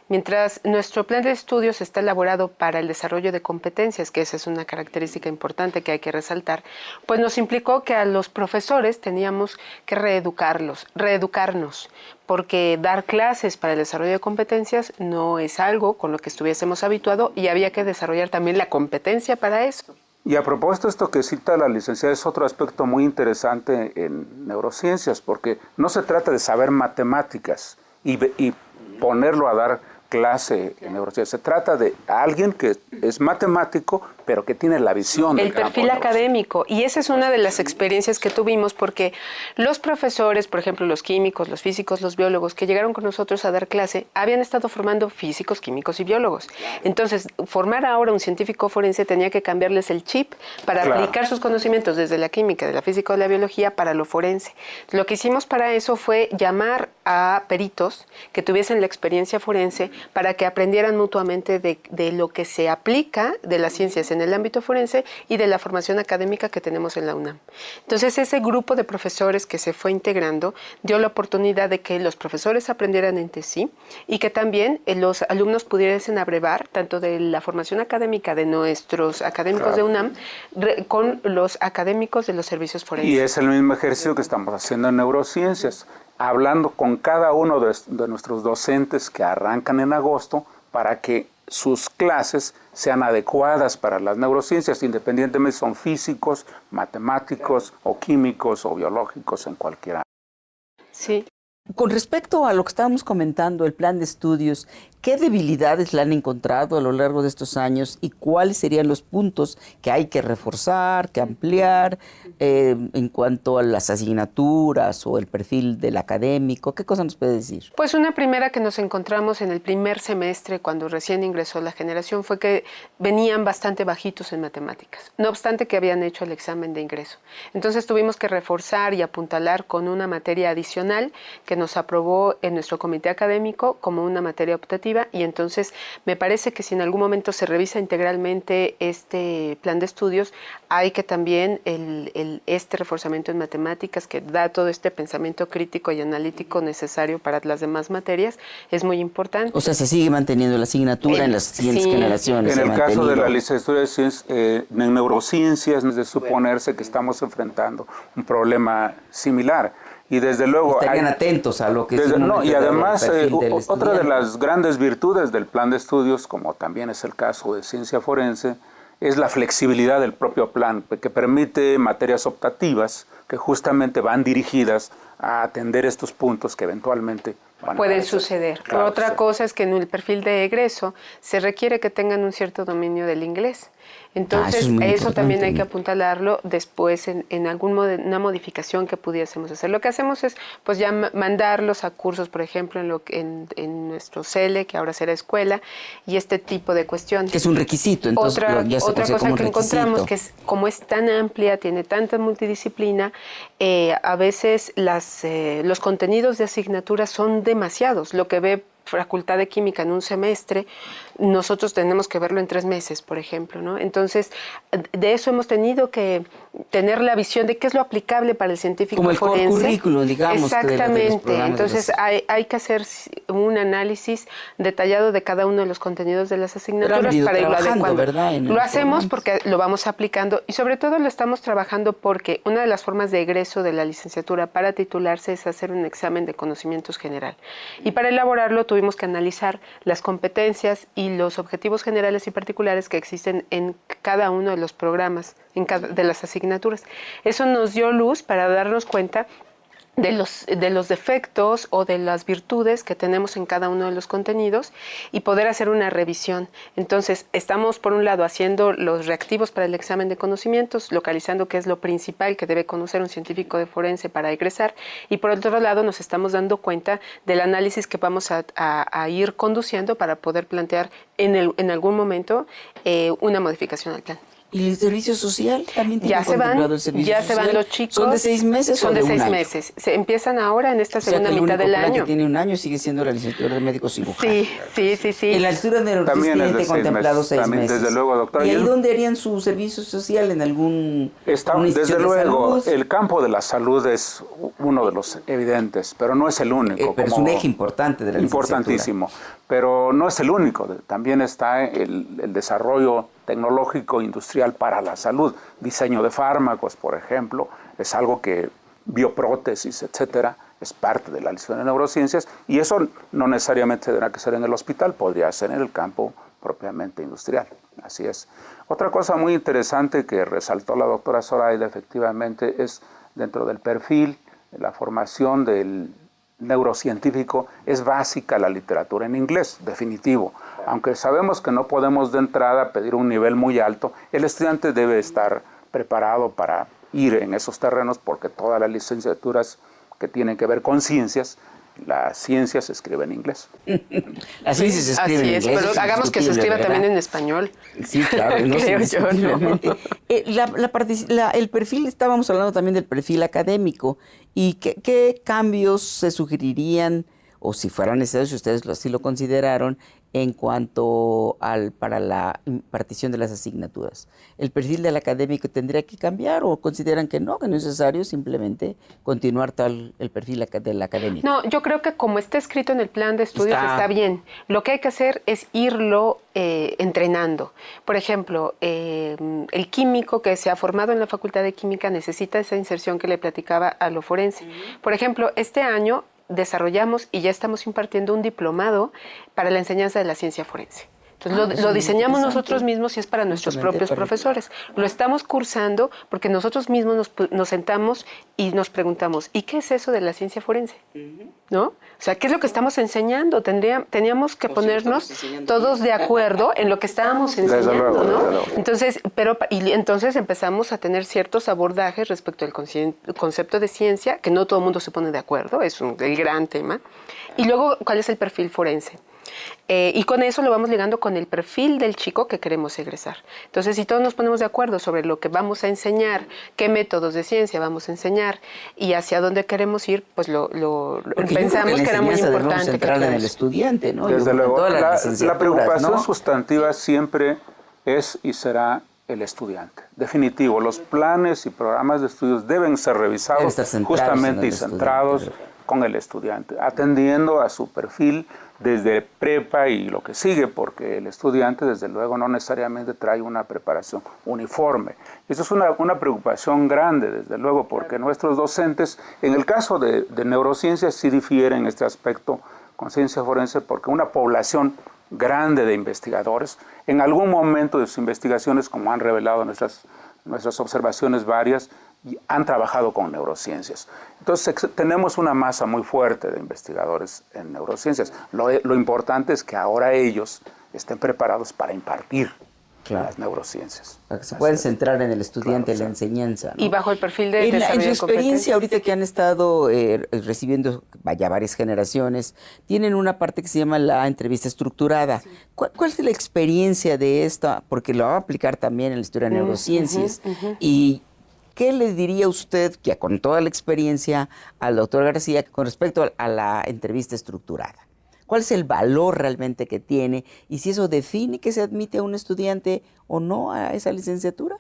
mientras nuestro plan de estudios está elaborado para el desarrollo de competencias, que esa es una característica importante que hay que resaltar, pues nos implicó que a los profesores teníamos que reeducarnos, porque dar clases para el desarrollo de competencias no es algo con lo que estuviésemos habituados y había que desarrollar también la competencia para eso. Y a propósito, esto que cita la licenciada es otro aspecto muy interesante en neurociencias, porque no se trata de saber matemáticas y ponerlo a dar clase en neurociencias. Se trata de alguien que es matemático, pero que tiene la visión del campo. El perfil académico. Y esa es una de las experiencias que tuvimos, porque los profesores, por ejemplo, los químicos, los físicos, los biólogos, que llegaron con nosotros a dar clase, habían estado formando físicos, químicos y biólogos. Entonces, formar ahora un científico forense tenía que cambiarles el chip para aplicar sus conocimientos desde la química, de la física o de la biología para lo forense. Lo que hicimos para eso fue llamar a peritos que tuviesen la experiencia forense para que aprendieran mutuamente de lo que se aplica de las ciencias en el ámbito forense y de la formación académica que tenemos en la UNAM. Entonces, ese grupo de profesores que se fue integrando dio la oportunidad de que los profesores aprendieran entre sí y que también los alumnos pudiesen abrevar tanto de la formación académica de nuestros académicos de UNAM con los académicos de los servicios forenses. Y es el mismo ejercicio que estamos haciendo en neurociencias, hablando con cada uno de nuestros docentes que arrancan en agosto para que sus clases sean adecuadas para las neurociencias, independientemente si son físicos, matemáticos o químicos o biológicos en cualquier área. Sí. Con respecto a lo que estábamos comentando, el plan de estudios, ¿qué debilidades le han encontrado a lo largo de estos años y cuáles serían los puntos que hay que reforzar, que ampliar en cuanto a las asignaturas o el perfil del académico? ¿Qué cosa nos puede decir? Pues una primera que nos encontramos en el primer semestre cuando recién ingresó la generación fue que venían bastante bajitos en matemáticas, no obstante que habían hecho el examen de ingreso. Entonces tuvimos que reforzar y apuntalar con una materia adicional que nos aprobó en nuestro comité académico como una materia optativa, y entonces me parece que si en algún momento se revisa integralmente este plan de estudios, hay que también este reforzamiento en matemáticas que da todo este pensamiento crítico y analítico necesario para las demás materias, es muy importante. O sea, se sigue manteniendo la asignatura en las siguientes generaciones. En el caso de la licenciatura en neurociencias, es de suponerse que estamos enfrentando un problema similar. Y desde luego estarían atentos a lo que y además otra de las grandes virtudes del plan de estudios, como también es el caso de ciencia forense, es la flexibilidad del propio plan, que permite materias optativas que justamente van dirigidas a atender estos puntos que eventualmente pueden suceder. Claro, otra cosa es que en el perfil de egreso se requiere que tengan un cierto dominio del inglés. Entonces, eso también hay que apuntalarlo después en alguna modificación que pudiésemos hacer. Lo que hacemos es pues ya mandarlos a cursos, por ejemplo, en nuestro CELE, que ahora será escuela, y este tipo de cuestiones. Que es un requisito, entonces otra cosa que encontramos que como es tan amplia, tiene tanta multidisciplina, a veces los contenidos de asignatura son demasiados. Lo que ve Facultad de Química en un semestre, nosotros tenemos que verlo en 3 meses, por ejemplo, ¿no? Entonces, de eso hemos tenido que tener la visión de qué es lo aplicable para el científico forense. Como el currículum, digamos. Exactamente. Entonces, hay que hacer un análisis detallado de cada uno de los contenidos de las asignaturas para irlo adecuando. Lo hacemos porque lo vamos aplicando y sobre todo lo estamos trabajando porque una de las formas de egreso de la licenciatura para titularse es hacer un examen de conocimientos general. Y para elaborarlo tuvimos que analizar las competencias y los objetivos generales y particulares que existen en cada uno de los programas, de las asignaturas. Eso nos dio luz para darnos cuenta de los defectos o de las virtudes que tenemos en cada uno de los contenidos y poder hacer una revisión. Entonces, estamos por un lado haciendo los reactivos para el examen de conocimientos, localizando qué es lo principal que debe conocer un científico de forense para egresar, y por otro lado nos estamos dando cuenta del análisis que vamos a ir conduciendo para poder plantear en algún momento una modificación al plan. ¿Y el servicio social también tiene Ya se contemplado el servicio ya social? se van los chicos. ¿Son de 6 meses Son o de de un 6 año? meses. Se empiezan ahora en esta O sea, segunda que el mitad único del plan año. que tiene un año sigue siendo la licenciatura de médico cirujano. Sí. En la altura de neurociencia También es de tiene 6 contemplado meses. 6 También, meses. desde luego, doctora. ¿Y ahí dónde harían su servicio social? ¿En algún Está, una desde institución de luego, salud? el campo de la salud es uno de los evidentes, pero no es el único. Pero es un eje importante de la licenciatura. Importantísimo, pero no es el único. También está el desarrollo tecnológico industrial para la salud, diseño de fármacos, por ejemplo, es algo que bioprótesis, etcétera, es parte de la licenciatura de neurociencias, y eso no necesariamente tendrá que ser en el hospital, podría ser en el campo propiamente industrial. Así es. Otra cosa muy interesante que resaltó la doctora Zoraida, efectivamente, es dentro del perfil, la formación del neurocientífico, es básica la literatura en inglés, definitivo. Aunque sabemos que no podemos de entrada pedir un nivel muy alto, el estudiante debe estar preparado para ir en esos terrenos, porque todas las licenciaturas que tienen que ver con ciencias, la ciencia se escribe en inglés. La ciencia se escribe en inglés. Pero hagamos que se escriba también en español. Sí, claro, no Creo yo, ¿no? El perfil, estábamos hablando también del perfil académico, y qué cambios se sugerirían, o si fueran necesarios, si ustedes así lo consideraron, en cuanto para la impartición de las asignaturas. ¿El perfil del académico tendría que cambiar o consideran que no es necesario simplemente continuar el perfil del académico? No, yo creo que como está escrito en el plan de estudios está bien. Lo que hay que hacer es irlo entrenando. Por ejemplo, el químico que se ha formado en la Facultad de Química necesita esa inserción que le platicaba a lo forense. Por ejemplo, este año desarrollamos y ya estamos impartiendo un diplomado para la enseñanza de la ciencia forense. Entonces lo diseñamos nosotros mismos y es para nuestros propios profesores. Lo estamos cursando porque nosotros mismos nos sentamos y nos preguntamos, ¿y qué es eso de la ciencia forense? ¿No? O sea, ¿qué es lo que estamos enseñando? Teníamos que ponernos todos de acuerdo en lo que estábamos enseñando, ¿no? Entonces, entonces empezamos a tener ciertos abordajes respecto al concepto de ciencia, que no todo el mundo se pone de acuerdo, es el gran tema. Y luego, ¿cuál es el perfil forense? Y con eso lo vamos ligando con el perfil del chico que queremos egresar. Entonces, si todos nos ponemos de acuerdo sobre lo que vamos a enseñar, qué métodos de ciencia vamos a enseñar y hacia dónde queremos ir, pues pensamos que era muy importante. Centrar en el estudiante, ¿no? Desde luego, la preocupación ¿no? sustantiva siempre es y será el estudiante. Definitivo, los planes y programas de estudios deben ser revisados justamente y centrados con el estudiante, atendiendo a su perfil desde prepa y lo que sigue, porque el estudiante desde luego no necesariamente trae una preparación uniforme. Eso es una preocupación grande, desde luego, porque nuestros docentes, en el caso de neurociencias, sí difieren en este aspecto con ciencia forense, porque una población grande de investigadores, en algún momento de sus investigaciones, como han revelado nuestras observaciones varias, han trabajado con neurociencias. Entonces tenemos una masa muy fuerte de investigadores en neurociencias. Lo importante es que ahora ellos estén preparados para impartir las neurociencias. Para que se puedan centrar en el estudiante, en la enseñanza, ¿no? Y bajo el perfil de desarrollo en su de experiencia, ahorita que han estado recibiendo varias generaciones, tienen una parte que se llama la entrevista estructurada. Sí. ¿Cuál es la experiencia de esta? Porque lo va a aplicar también en la historia de neurociencias. Y ¿qué le diría usted, que con toda la experiencia, al doctor García con respecto a la entrevista estructurada? ¿Cuál es el valor realmente que tiene? Y si eso define que se admite a un estudiante o no a esa licenciatura.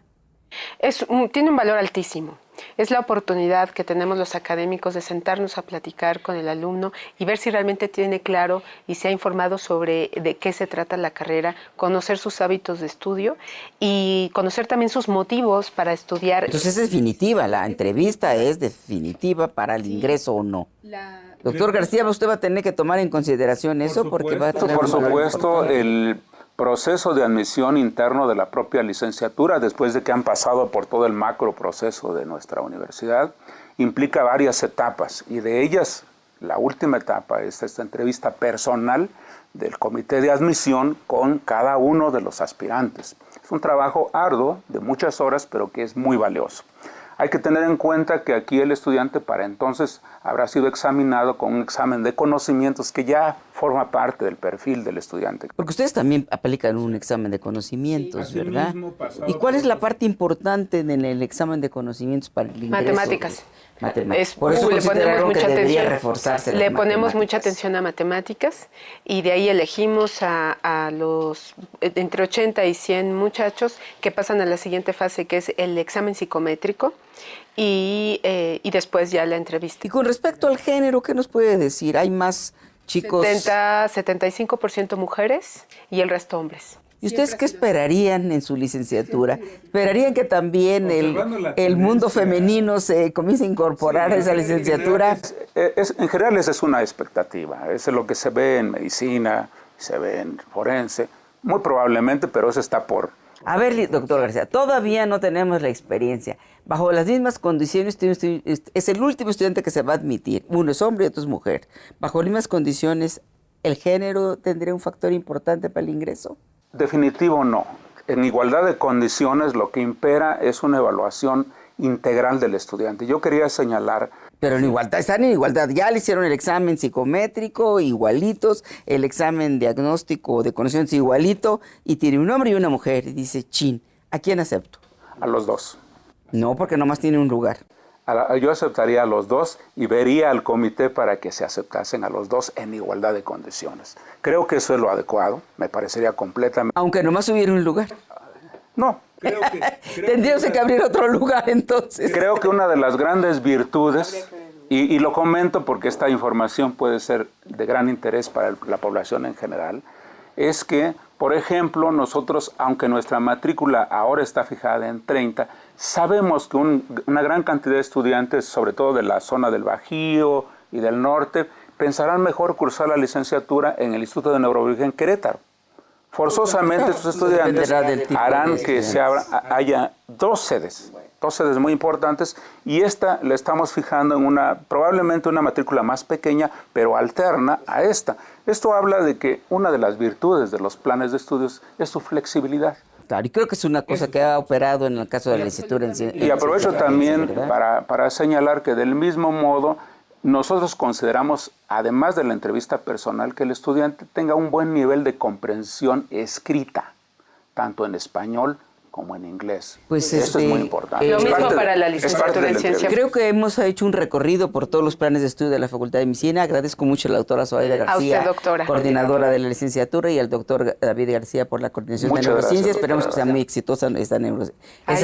Tiene un valor altísimo. Es la oportunidad que tenemos los académicos de sentarnos a platicar con el alumno y ver si realmente tiene claro y se ha informado sobre de qué se trata la carrera, conocer sus hábitos de estudio y conocer también sus motivos para estudiar. Entonces es definitiva, la entrevista es definitiva para el ingreso o no. Doctor García, usted va a tener que tomar en consideración eso porque va a tener... Por supuesto, el proceso de admisión interno de la propia licenciatura, después de que han pasado por todo el macro proceso de nuestra universidad, implica varias etapas y de ellas la última etapa es esta entrevista personal del comité de admisión con cada uno de los aspirantes. Es un trabajo arduo de muchas horas, pero que es muy valioso. Hay que tener en cuenta que aquí el estudiante para entonces habrá sido examinado con un examen de conocimientos que ya forma parte del perfil del estudiante. Porque ustedes también aplican un examen de conocimientos, sí, ¿verdad? ¿Y cuál es la parte importante en el examen de conocimientos para el ingreso? Matemáticas. Por eso le ponemos mucha atención. Reforzarse le ponemos mucha atención a matemáticas y de ahí elegimos a los entre 80 y 100 muchachos que pasan a la siguiente fase, que es el examen psicométrico y después ya la entrevista. Y con respecto al género, ¿qué nos puede decir? ¿Hay más chicos? 75% mujeres y el resto hombres. ¿Y ustedes qué esperarían en su licenciatura? ¿Esperarían que también el mundo femenino se comience a incorporar a esa licenciatura? En general esa es una expectativa, eso es lo que se ve en medicina, se ve en forense, muy probablemente, pero eso está por... A ver, doctor García, todavía no tenemos la experiencia. Bajo las mismas condiciones, es el último estudiante que se va a admitir. Uno es hombre y otro es mujer. Bajo las mismas condiciones, ¿el género tendría un factor importante para el ingreso? Definitivo no. En igualdad de condiciones lo que impera es una evaluación integral del estudiante. Yo quería señalar... Pero en igualdad, están en igualdad. Ya le hicieron el examen psicométrico, igualitos, el examen diagnóstico de conocimientos igualito, y tiene un hombre y una mujer. Y dice, chin, ¿a quién acepto? A los dos. No, porque nomás tiene un lugar. Yo aceptaría a los dos y vería al comité para que se aceptasen a los dos en igualdad de condiciones. Creo que eso es lo adecuado, me parecería completamente... Aunque nomás hubiera un lugar. No. Tendríamos que abrir otro lugar entonces. Creo que una de las grandes virtudes, y lo comento porque esta información puede ser de gran interés para la población en general, es que, por ejemplo, nosotros, aunque nuestra matrícula ahora está fijada en 30, sabemos que una gran cantidad de estudiantes, sobre todo de la zona del Bajío y del norte, pensarán mejor cursar la licenciatura en el Instituto de Neurobiología en Querétaro. Forzosamente estos estudiantes harán que haya dos sedes muy importantes, y esta la estamos fijando en probablemente una matrícula más pequeña, pero alterna a esta. Esto habla de que una de las virtudes de los planes de estudios es su flexibilidad. Claro, y creo que es una cosa que ha operado en el caso de la licenciatura en ciencias. Y aprovecho también para señalar que del mismo modo nosotros consideramos, además de la entrevista personal, que el estudiante tenga un buen nivel de comprensión escrita, tanto en español como en inglés. Pues eso es muy importante. Lo mismo para la licenciatura en ciencia. Creo que hemos hecho un recorrido por todos los planes de estudio de la Facultad de Medicina. Agradezco mucho a la doctora Zoraida García, a usted, doctora, coordinadora de la licenciatura, y al doctor David García por la coordinación de neurociencia. Esperamos que sea muy exitosa esa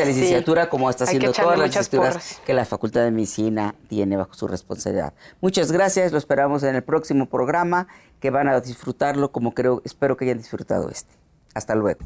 licenciatura, como está haciendo todas las licenciaturas que la Facultad de Medicina tiene bajo su responsabilidad. Muchas gracias, lo esperamos en el próximo programa, que van a disfrutarlo como espero que hayan disfrutado este. Hasta luego.